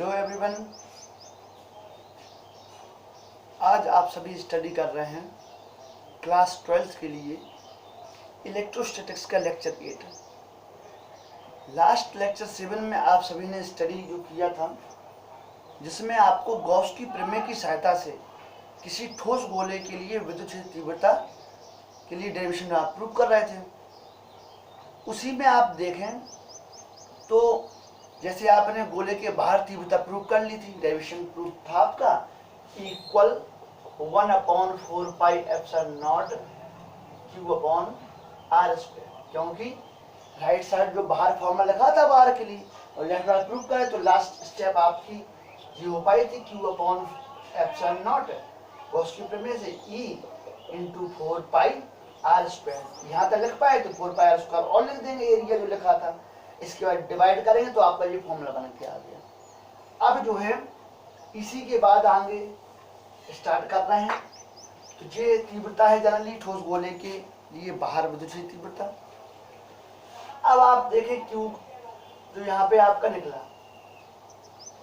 Hello everyone, आज आप सभी स्टडी कर रहे हैं क्लास 12th के लिए इलेक्ट्रोस्टैटिक्स का लेक्चर 8। लास्ट लेक्चर 7 में आप सभी ने स्टडी जो किया था, जिसमें आपको गॉस की प्रमेय की सहायता से किसी ठोस गोले के लिए विद्युत क्षेत्र तीव्रता के लिए डेरिवेशन आप प्रूव कर रहे थे। उसी में आप देखें तो जैसे आपने गोले के बाहर तीव्रता प्रूव कर ली थी, डेरिवेशन प्रूफ था आपका equal 1/4 pi epsilon not Q upon R square, क्योंकि राइट साइड जो बाहर फॉर्मूला लिखा था बाहर के लिए और लेफ्ट साइड प्रूव करे तो लास्ट स्टेप आपकी ये हो पाई थी Q upon epsilon not Gauss की प्रमेय से E into 4 pi R square. यहाँ तक लिख पाए तो 4 पाई आर स्क्वायर और लिख देंगे एरिया जो लिखा था। इसके बाद डिवाइड करेंगे तो आपका ये फॉर्मूला बन के आ गया। अब जो है इसी के बाद आगे स्टार्ट कर रहे हैं। तो ये तीव्रता है जनरली ठोस गोले के लिए बाहर विद्युत क्षेत्र तीव्रता। अब आप देखें क्यू जो यहाँ पे आपका निकला।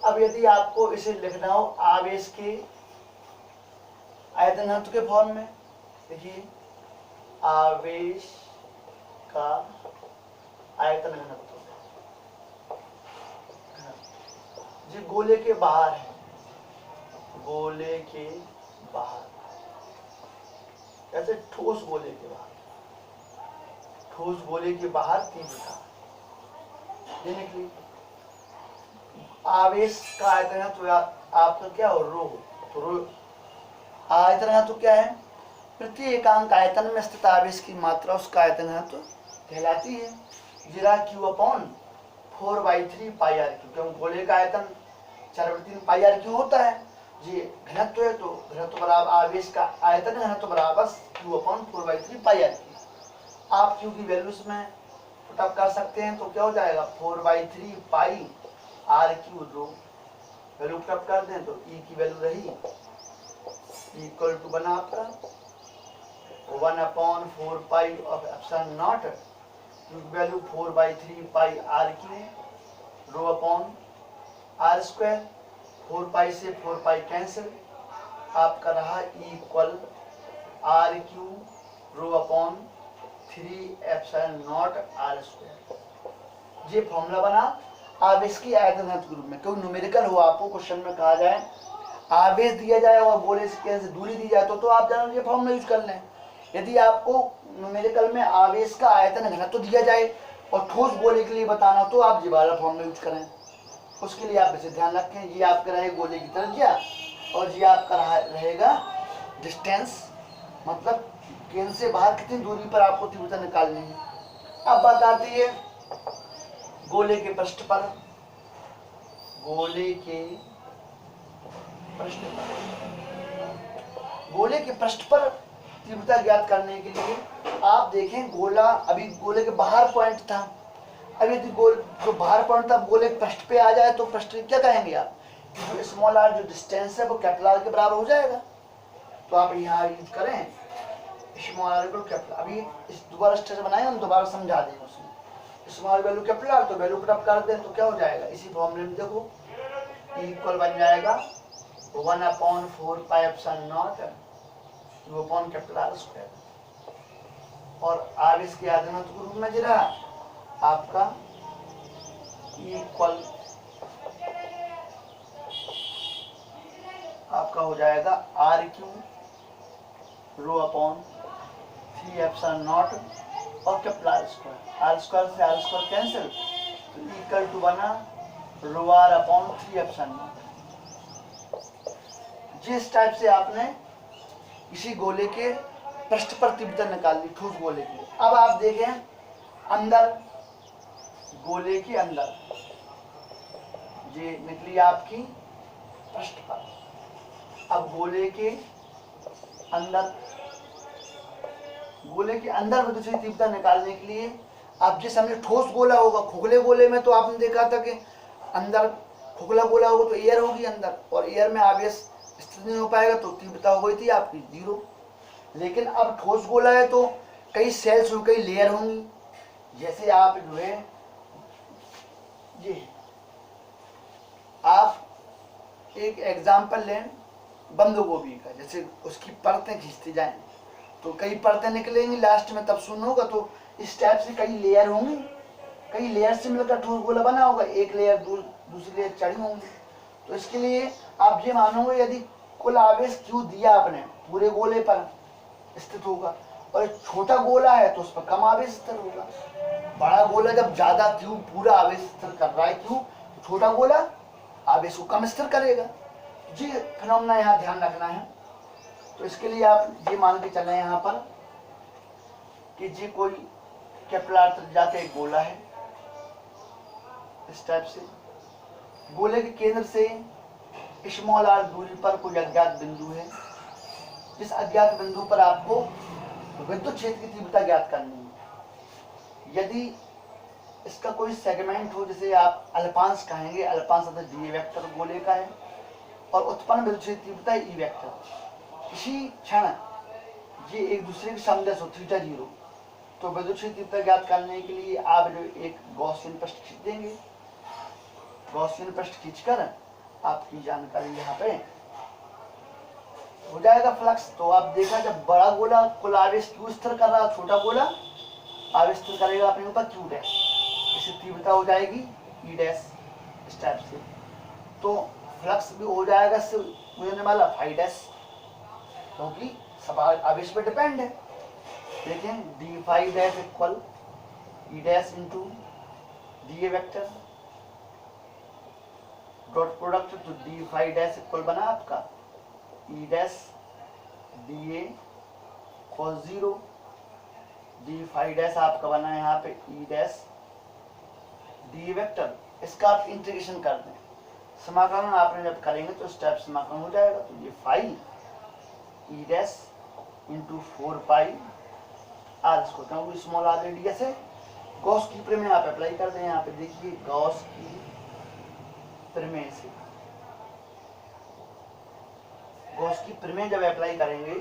अब यदि आपको इसे लिखना हो आवेश के आयतन घनत्व के फॉर्म में, देखिए आवेश का आयतन घनत्व जो गोले के बाहर है, गोले के बाहर ऐसे ठोस गोले के बाहर, ठोस गोले के बाहर तीव्रता देने के लिए आवेश का आयतन है तो आपका क्या हो रो। तो रो आयतन है तो क्या है, प्रति एकांक आयतन में स्थित आवेश की मात्रा उसका आयतन है तो कहलाती है जीरा Q upon 4/3 pi R cube, क्योंकि गोले का आयतन 4/3 पाई आर क्यू होता है। ये घनत्व है तो घनत्व बराबर आवेश का आयतन घनत्व बराबर Q upon 4/3 pi R Q. आप क्यू की वैल्यू इसमें पुटअप कर सकते हैं तो क्या हो जाएगा 4/3 pi R Q rho. Value put up कर दें तो ई की वैल्यू रही इक्वल टू बना आपका 1/4 pi of epsilon not value 4/3 pi R Q rho upon R square. 4 pi से 4 पाई कैंसिल, आपका रहा equal R Q rho upon 3 epsilon not R square. ये फॉर्मूला बना आवेश की आयतन घनत्व के रूप में। क्योंकि न्यूमेरिकल हो, आपको क्वेश्चन में कहा जाए आवेश दिया जाए और गोले से दूरी दी जाए तो आप जनरल ये फॉर्मूला यूज कर लें। यदि आपको न्यूमेरिकल में आवेश का आयतन घनत्व दिया जाए और ठोस गोले के लिए बताना तो आप ये वाला फॉर्मूला यूज करें। उसके लिए आप इसे ध्यान रखें, ये आपका रहेगा गोले की त्रिज्या और ये आपका रहेगा डिस्टेंस, मतलब केंद्र से बाहर कितनी दूरी पर आपको तीव्रता निकालनी है। अब बात आती है गोले के पृष्ठ पर। गोले के पृष्ठ पर, गोले के पृष्ठ पर तीव्रता ज्ञात करने के लिए आप देखें गोला अभी गोले के बाहर पॉइंट था। अब यदि गोल जो बाहर पॉइंट था गोले के पृष्ठ पे आ जाए तो पृष्ठ क्या कहेंगे आप, जो स्मॉल आर जो डिस्टेंस है वो कैपिटल आर के बराबर हो जाएगा। तो आप यहाँ यूज करें स्मॉल आर को कैपिटल। अभी इस दोबारा स्ट्रक्चर बनाएंगे, हम दोबारा समझा देंगे उसमें। स्मॉल वैल्यू कैपिटल आर तो वैल्यू पुट अप कर दें तो क्या हो जाएगा, इसी फॉर्मूले में देखो इक्वल बन जाएगा 1/4 pi epsilon not Q upon capital R square. और आवेश के आयतन घनत्व के रूप में जो रहा आपका इक्वल आपका हो जाएगा R Q rho upon 3 epsilon naught और capital R square. R square से आर स्क्वायर कैंसिल तो इक्वल टू बना rho R upon 3 epsilon naught. जिस टाइप से आपने इसी गोले के पृष्ठ पर तीव्रता निकाल ली ठोस गोले की। अब आप देखें अंदर गोले के अंदर ये निकली आपकी पृष्ठ पर। अब गोले के अंदर विद्युत क्षेत्र तीव्रता निकालने के लिए आप जिस हमने ठोस गोला होगा, खोखले गोले में तो आपने देखा था कि अंदर खोखला गोला होगा तो एयर होगी अंदर और एयर में आवेश स्थिर नहीं हो पाएगा तो तीव्रता हो गई थी आपकी 0। लेकिन अब ठोस गोला है तो कई सेल्स हो, कई लेयर होंगी। जैसे आप जो है ये आप एक एग्जाम्पल लें बंद गोभी का, जैसे उसकी परतें खींचती जाएं तो कई परतें निकलेंगी, लास्ट में तब सुन होगा तो इस टाइप से कई लेयर होंगी, कई लेयर से मिलकर ठोस गोला बना होगा, एक लेयर दूसरी लेयर चढ़ी होंगी। तो इसके लिए आप ये मानोगे यदि कुल आवेश Q दिया आपने पूरे गोले पर स्थित होगा और छोटा गोला है तो उस पर कम आवेश स्थिर होगा। बड़ा गोला जब ज्यादा Q पूरा आवेश स्थिर कर रहा है Q, तो छोटा गोला आवेश को कम स्थिर करेगा। जी फिनोमेना यहाँ ध्यान रखना है। तो इसके लिए आप ये मान के चलें यहाँ पर कि जी कोई कैपिलर त्रिज्या का एक गोला है, इस टाइप से गोले के केंद्र से स्मॉल r दूरी पर कोई अज्ञात बिंदु है। जिस अज्ञात बिंदु पर आपको विद्युत क्षेत्र की तीव्रता ज्ञात करनी है। यदि इसका कोई सेगमेंट हो, जैसे आप अल्पांश कहेंगे, अल्पांश अर्थात d वेक्टर गोले का है और उत्पन्न विद्युत क्षेत्र तीव्रता E वेक्टर, इसी क्षण ये एक दूसरे के समदेश हो थीटा 0, तो विद्युत क्षेत्र तीव्रता ज्ञात करने के लिए आप जो एक गॉसियन पृष्ठ खींच देंगे। गॉसियन पृष्ठ खींचकर आपकी जानकारी यहाँ पे हो जाएगा फ्लक्स। तो आप देखा जब बड़ा गोला कुल आवेश Q स्थिर कर रहा, छोटा गोला आवेश स्थिर करेगा अपने ऊपर Q डैश, इससे तीव्रता हो जाएगी E डैश, इस टाइप से। तो फ्लक्स भी हो जाएगा इससे होने वाला फाई डैश, क्योंकि सब आवेश पर डिपेंड है। देखें D phi dash equal E dash into D vector dot product, तो डी फाई डैश इक्वल बना आपका E dash D A cos 0, D phi dash आपका बना है यहाँ पे E डैश डी वेक्टर। इसका आप इंटीग्रेशन कर दें, समाकलन आपने जब करेंगे तो इस टाइप समाकलन हो जाएगा। तो ये phi E dash into 4 pi R square, क्योंकि स्मॉल आर रेडियस है। गॉस की प्रमेय आप अप्लाई कर दें। यहाँ पे देखिए गॉस की प्रमेय से, गॉस की प्रमेय जब अप्लाई करेंगे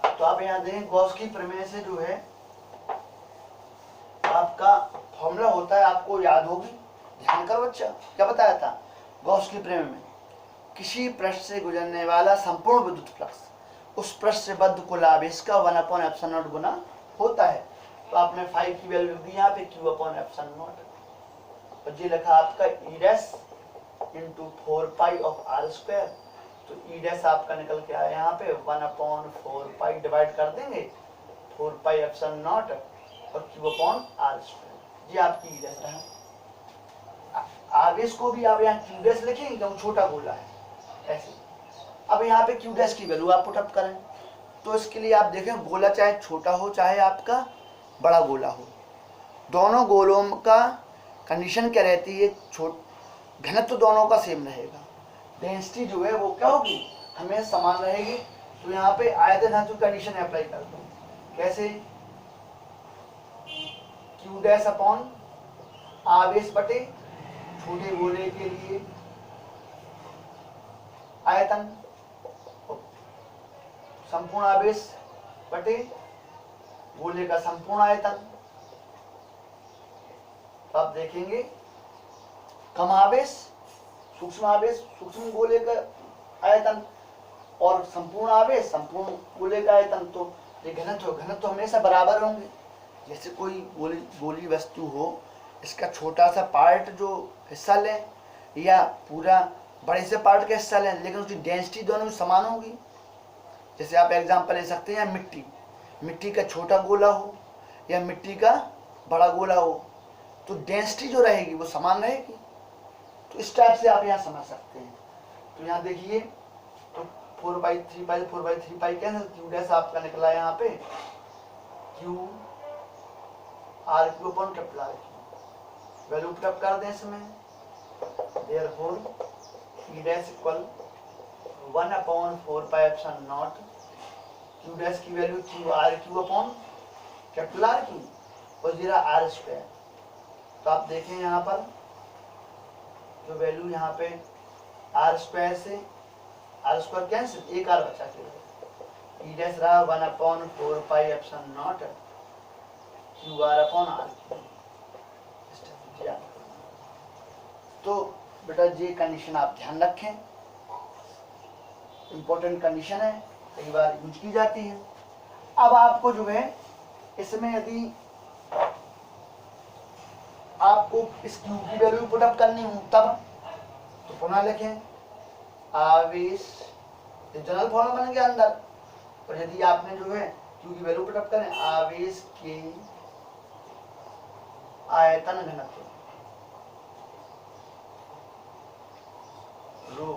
तो आप यहाँ देखें गॉस की प्रमेय से जो है आपका फॉर्मूला होता है, आपको याद होगी, ध्यान करो बच्चा। क्या बताया था गॉस की प्रमेय में? किसी पृष्ठ से गुजरने वाला संपूर्ण विद्युत फ्लक्स उस पृष्ठ से बद्ध कुल आवेश का 1/ε0 गुना होता है। तो आपने 5 की वैल्यू दी यहाँ पे Q/ε0 और ये लिखा आपका E dash into 4 pi of R square. तो E डैश आपका निकल के आया यहाँ पे 1/4 पाई, डिवाइड कर देंगे 4 पाई ε0 और Q/r स्क्वायर। ये आपकी E डैश रहा। आवेश को भी आप यहाँ Q डैश लिखेंगे क्योंकि छोटा गोला है ऐसे। अब यहाँ पे Q डैश की वैल्यू आप पुटअप करें तो इसके लिए आप देखें गोला चाहे छोटा हो चाहे आपका बड़ा गोला हो, दोनों गोलों का कंडीशन क्या रहती है, घनत्व दोनों का सेम रहेगा, डेंसिटी जो है वो क्या होगी हमें समान रहेगी। तो यहाँ पे आयतन घनत्व कंडीशन अप्लाई कर दो। कैसे? Q डैश अपॉन आवेश बटे छोटे गोले के लिए आयतन, संपूर्ण आवेश बटे गोले का संपूर्ण आयतन। तो आप देखेंगे कम आवेश सूक्ष्म गोले का आयतन और संपूर्ण आवेश संपूर्ण गोले का आयतन, तो ये घनत्व हमेशा बराबर होंगे। जैसे कोई गोली वस्तु हो, इसका छोटा सा पार्ट जो हिस्सा लें या पूरा बड़े से पार्ट का हिस्सा लें, लेकिन उसकी डेंसिटी दोनों समान होगी। जैसे आप एग्जांपल ले सकते हैं मिट्टी का छोटा गोला हो या मिट्टी का बड़ा गोला हो, तो डेंसिटी जो रहेगी वो समान रहेगी। तो इस टाइप से आप यहाँ समझ सकते हैं। तो यहाँ देखिए तो 4/3 पाई कैंसिल, Q डैश आपका निकला यहाँ पे Q R/Q upon capital R Q, value put up कर दें इसमें। देयरफॉर E डैश इक्वल 1/4 पाई ε0, Q डैश की value Q/R/Q upon capital R Q और 0 R स्क्वायर। तो आप देखें यहाँ पर जो वैल्यू यहाँ पे R स्क्वायर से R स्क्वायर कैंसिल, एक R बचा के E डैश रहा 1/4 पाई ε0 QR अपॉन R। तो बेटा ये कंडीशन आप ध्यान रखें। इंपॉर्टेंट कंडीशन है, कई बार यूज की जाती है। अब आपको जो है इसमें यदि आपको इस Q की वैल्यू पुटअप करनी हो तब तो पुनः लिखें आवेश, जनरल फॉर्म बन गया अंदर। और यदि आपने जो है Q की वैल्यू पुटअप करें आवेश के आयतन घनत्व रो